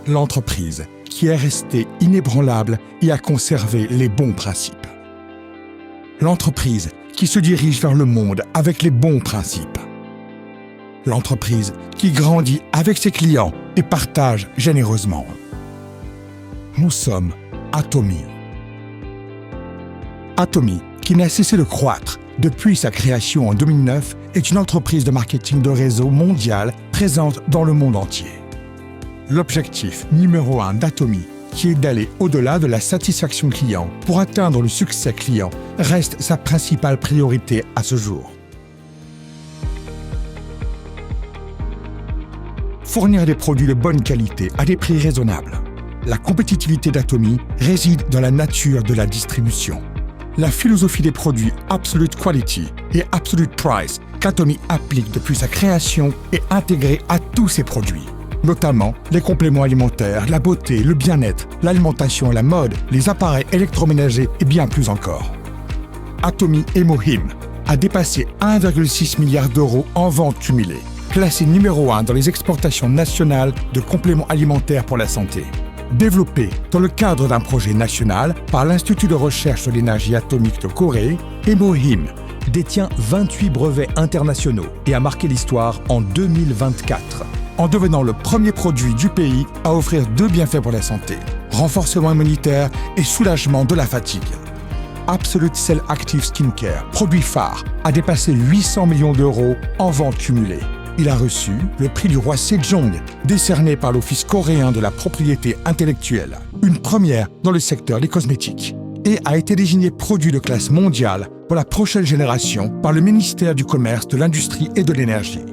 l'entreprise qui est restée inébranlable et a conservé les bons principes. L'entreprise qui se dirige vers le monde avec les bons principes. L'entreprise qui grandit avec ses clients et partage généreusement. Nous sommes Atomy. Atomy, qui n'a cessé de croître depuis sa création en 2009, est une entreprise de marketing de réseau mondial présente dans le monde entier. L'objectif numéro 1 d'Atomy, qui est d'aller au-delà de la satisfaction client pour atteindre le succès client, reste sa principale priorité à ce jour. Fournir des produits de bonne qualité à des prix raisonnables. La compétitivité d'Atomy réside dans la nature de la distribution. La philosophie des produits Absolute Quality et Absolute Price qu'Atomy applique depuis sa création est intégrée à tous ses produits, notamment les compléments alimentaires, la beauté, le bien-être, l'alimentation, la mode, les appareils électroménagers et bien plus encore. Atomy Emohim a dépassé 1,6 milliard d'euros en vente cumulée, classé numéro 1 dans les exportations nationales de compléments alimentaires pour la santé. Développé dans le cadre d'un projet national par l'Institut de recherche sur l'énergie atomique de Corée, Emohim détient 28 brevets internationaux et a marqué l'histoire en 2024. En devenant le premier produit du pays à offrir 2 bienfaits pour la santé, renforcement immunitaire et soulagement de la fatigue. Absolute Cell Active Skincare, produit phare, a dépassé 800 millions d'euros en vente cumulée. Il a reçu le prix du roi Sejong, décerné par l'Office coréen de la propriété intellectuelle, une première dans le secteur des cosmétiques, et a été désigné produit de classe mondiale pour la prochaine génération par le ministère du Commerce, de l'Industrie et de l'Énergie.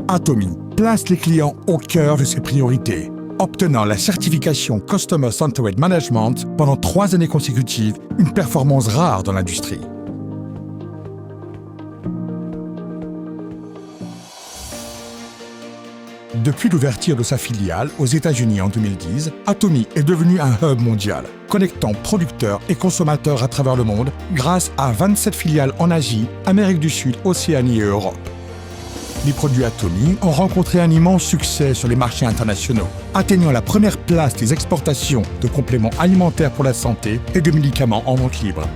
Atomy place les clients au cœur de ses priorités, obtenant la certification Customer Centered Management pendant 3 années consécutives, une performance rare dans l'industrie. Depuis l'ouverture de sa filiale aux États-Unis en 2010, Atomy est devenu un hub mondial, connectant producteurs et consommateurs à travers le monde grâce à 27 filiales en Asie, Amérique du Sud, Océanie et Europe. Les produits Atomy ont rencontré un immense succès sur les marchés internationaux, atteignant la première place des exportations de compléments alimentaires pour la santé et de médicaments en vente libre.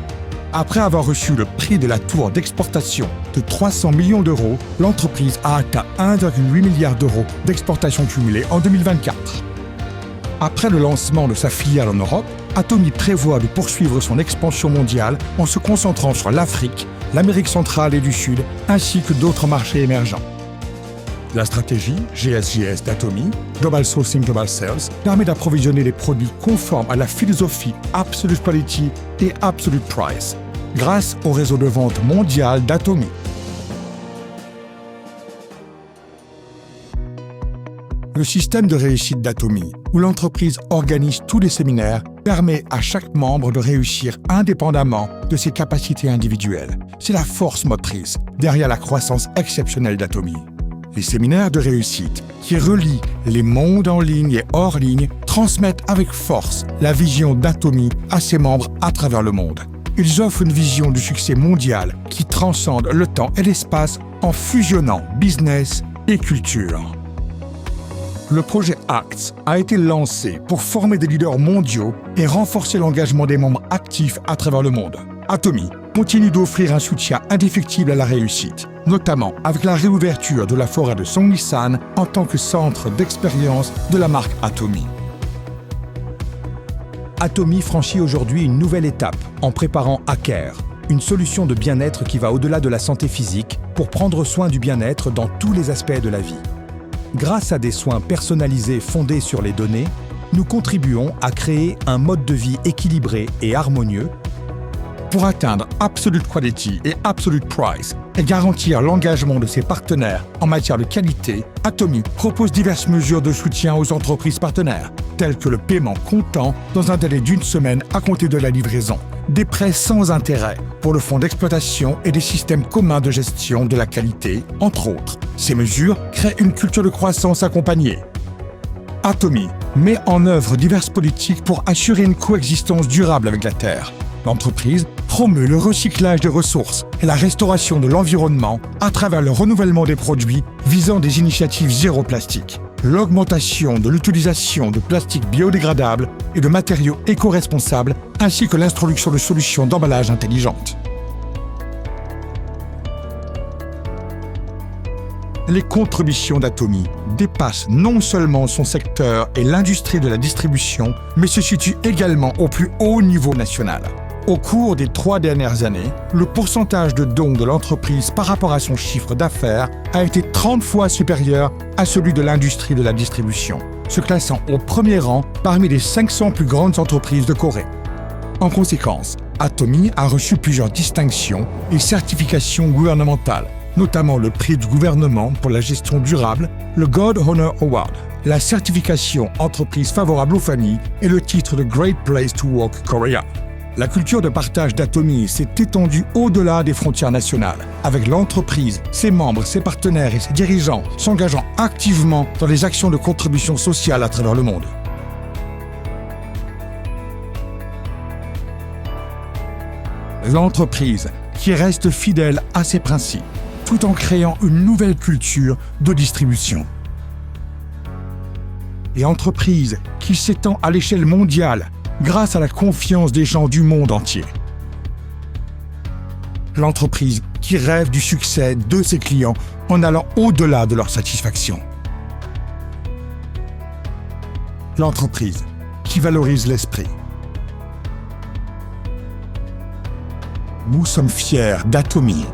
Après avoir reçu le prix de la tour d'exportation de 300 millions d'euros, l'entreprise a atteint 1,8 milliard d'euros d'exportation cumulée en 2024. Après le lancement de sa filiale en Europe, Atomy prévoit de poursuivre son expansion mondiale en se concentrant sur l'Afrique, l'Amérique centrale et du Sud, ainsi que d'autres marchés émergents. La stratégie GSJS d'Atomy, Global Sourcing Global Sales, permet d'approvisionner les produits conformes à la philosophie Absolute Quality et Absolute Price, grâce au réseau de vente mondial d'Atomy. Le système de réussite d'Atomy, où l'entreprise organise tous les séminaires, permet à chaque membre de réussir indépendamment de ses capacités individuelles. C'est la force motrice derrière la croissance exceptionnelle d'Atomy. Les séminaires de réussite, qui relient les mondes en ligne et hors ligne, transmettent avec force la vision d'Atomy à ses membres à travers le monde. Ils offrent une vision du succès mondial qui transcende le temps et l'espace en fusionnant business et culture. Le projet ACTS a été lancé pour former des leaders mondiaux et renforcer l'engagement des membres actifs à travers le monde. Atomy continue d'offrir un soutien indéfectible à la réussite, notamment avec la réouverture de la forêt de Songnisan en tant que centre d'expérience de la marque Atomy. Atomy franchit aujourd'hui une nouvelle étape en préparant ACARE, une solution de bien-être qui va au-delà de la santé physique pour prendre soin du bien-être dans tous les aspects de la vie. Grâce à des soins personnalisés fondés sur les données, nous contribuons à créer un mode de vie équilibré et harmonieux pour atteindre Absolute Quality et Absolute Price et garantir l'engagement de ses partenaires en matière de qualité. Atomy propose diverses mesures de soutien aux entreprises partenaires, telles que le paiement comptant dans un délai d'1 semaine à compter de la livraison, des prêts sans intérêt pour le fonds d'exploitation et des systèmes communs de gestion de la qualité, entre autres. Ces mesures créent une culture de croissance accompagnée. Atomy met en œuvre diverses politiques pour assurer une coexistence durable avec la Terre. L'entreprise promeut le recyclage des ressources et la restauration de l'environnement à travers le renouvellement des produits visant des initiatives zéro plastique. l'augmentation de l'utilisation de plastiques biodégradables et de matériaux éco-responsables, ainsi que l'introduction de solutions d'emballage intelligentes. Les contributions d'Atomy dépassent non seulement son secteur et l'industrie de la distribution, mais se situent également au plus haut niveau national. Au cours des 3 dernières années, le pourcentage de dons de l'entreprise par rapport à son chiffre d'affaires a été 30 fois supérieur à celui de l'industrie de la distribution, se classant au premier rang parmi les 500 plus grandes entreprises de Corée. En conséquence, Atomy a reçu plusieurs distinctions et certifications gouvernementales, notamment le prix du gouvernement pour la gestion durable, le God Honor Award, la certification entreprise favorable aux familles et le titre de Great Place to Work Korea. La culture de partage d'Atomy s'est étendue au-delà des frontières nationales, avec l'entreprise, ses membres, ses partenaires et ses dirigeants s'engageant activement dans les actions de contribution sociale à travers le monde. L'entreprise qui reste fidèle à ses principes, tout en créant une nouvelle culture de distribution. Et entreprise qui s'étend à l'échelle mondiale grâce à la confiance des gens du monde entier. L'entreprise qui rêve du succès de ses clients en allant au-delà de leur satisfaction. L'entreprise qui valorise l'esprit. Nous sommes fiers d'Atomy.